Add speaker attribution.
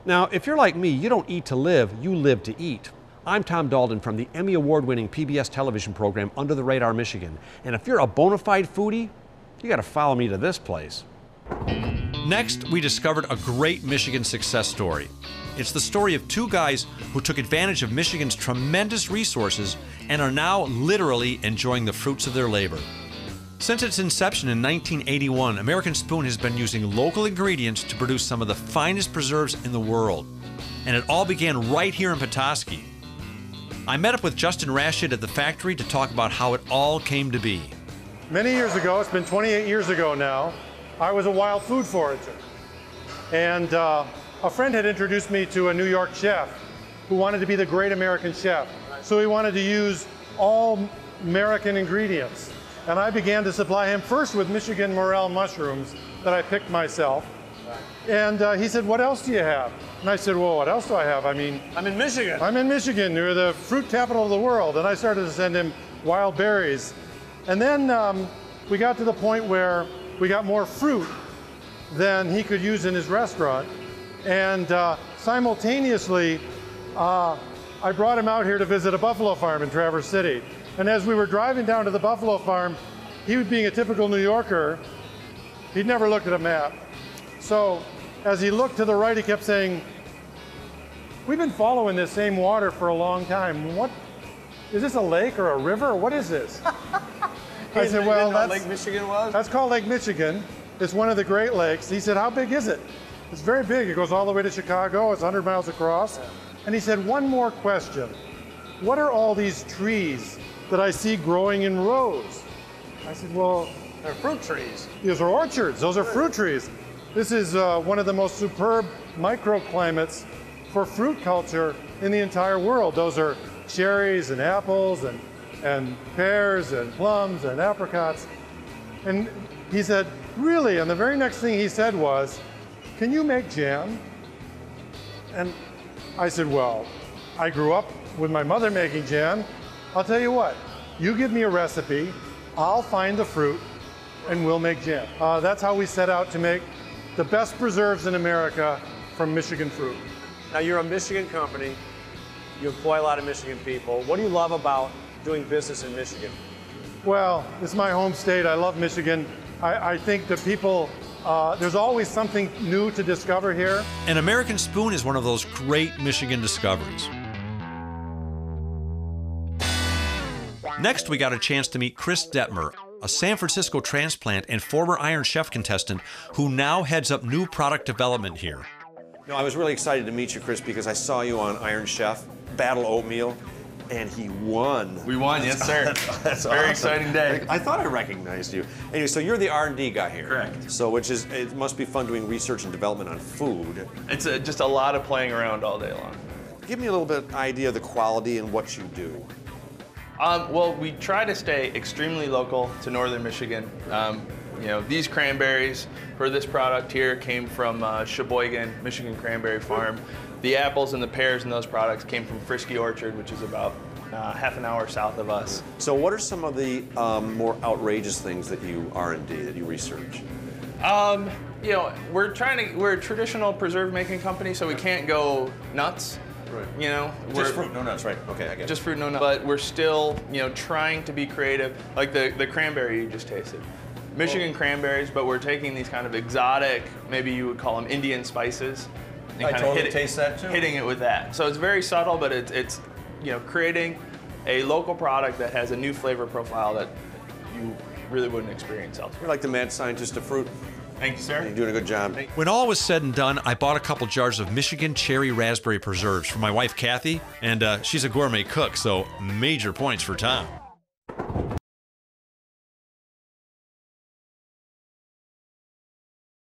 Speaker 1: Now, if you're like me, you don't eat to live, you live to eat. I'm Tom Dalton from the Emmy Award-winning PBS television program Under the Radar Michigan. And if you're a bona fide foodie, you gotta follow me to this place. Next, we discovered a great Michigan success story. It's the story of two guys who took advantage of Michigan's tremendous resources and are now literally enjoying the fruits of their labor. Since its inception in 1981, American Spoon has been using local ingredients to produce some of the finest preserves in the world. And it all began right here in Petoskey. I met up with Justin Rashid at the factory to talk about how it all came to be.
Speaker 2: Many years ago, it's been 28 years ago now, I was a wild food forager. And a friend had introduced me to a New York chef who wanted to be the great American chef. So he wanted to use all American ingredients. And I began to supply him first with Michigan morel mushrooms that I picked myself. And he said, "What else do you have?" And I said, "Well, what else do I have? I mean,
Speaker 3: I'm in Michigan.
Speaker 2: I'm in Michigan. You're the fruit capital of the world." And I started to send him wild berries. And then we got to the point where we got more fruit than he could use in his restaurant. And simultaneously, I brought him out here to visit a buffalo farm in Traverse City. And as we were driving down to the buffalo farm, he was being a typical New Yorker. He'd never looked at a map. So as he looked to the right, he kept saying, "We've been following this same water for a long time. What, is this a lake or a river? What is this?" I said, "Well, that's
Speaker 3: Lake Michigan was?
Speaker 2: That's called Lake Michigan. It's one of the Great Lakes." He said, "How big is it?" "It's very big. It goes all the way to Chicago. It's 100 miles across." And he said, "One more question. What are all these trees that I see growing in rows?" I said, "Well,
Speaker 3: They're fruit trees.
Speaker 2: these are orchards. Those are fruit trees. This is one of the most superb microclimates for fruit culture in the entire world. Those are cherries and apples and pears and plums and apricots." And he said, "Really?" And the very next thing he said was, "Can you make jam?" And I said, "Well, I grew up with my mother making jam. I'll tell you what, you give me a recipe, I'll find the fruit, and we'll make jam." That's how we set out to make the best preserves in America from Michigan fruit.
Speaker 3: Now, you're a Michigan company. You employ a lot of Michigan people. What do you love about doing business in Michigan?
Speaker 2: Well, it's my home state. I love Michigan. I think the people, there's always something new to discover here.
Speaker 1: And American Spoon is one of those great Michigan discoveries. Next, we got a chance to meet Chris Detmer, a San Francisco transplant and former Iron Chef contestant who now heads up new product development here.
Speaker 4: No, I was really excited to meet you, Chris, because I saw you on Iron Chef, Battle Oatmeal, and he won.
Speaker 5: We won, yes, sir.
Speaker 4: That's
Speaker 5: Very
Speaker 4: awesome.
Speaker 5: exciting day.
Speaker 4: I thought I recognized you. Anyway, so you're the R&D guy here.
Speaker 5: Correct.
Speaker 4: So, it must be fun doing research and development on food.
Speaker 5: It's just a lot of playing around all day long.
Speaker 4: Give me a little bit idea of the quality and what you do.
Speaker 5: Well, we try to stay extremely local to northern Michigan. You know, these cranberries for this product here came from Sheboygan, Michigan Cranberry Farm. The apples and the pears in those products came from Frisky Orchard, which is about half an hour south of us.
Speaker 4: So what are some of the more outrageous things that you R&D, that you research?
Speaker 5: You know, we're a traditional preserve making company, so we can't go nuts.
Speaker 4: Right.
Speaker 5: You know,
Speaker 4: Just fruit, no nuts, right? Okay, I get it.
Speaker 5: Just fruit, no nuts. But we're still, you know, trying to be creative. Like the cranberry you just tasted. Michigan cranberries, but we're taking these kind of exotic, maybe you would call them Indian spices. And
Speaker 4: I
Speaker 5: kind
Speaker 4: totally
Speaker 5: of
Speaker 4: taste that too.
Speaker 5: Hitting it with that. So it's very subtle, but it's you know, creating a local product that has a new flavor profile that you really wouldn't experience elsewhere.
Speaker 4: You're like the mad scientist of fruit.
Speaker 5: Thank you, sir.
Speaker 4: You're doing a good job.
Speaker 1: When all was said and done, I bought a couple jars of Michigan cherry raspberry preserves for my wife, Kathy, and she's a gourmet cook, so major points for Tom.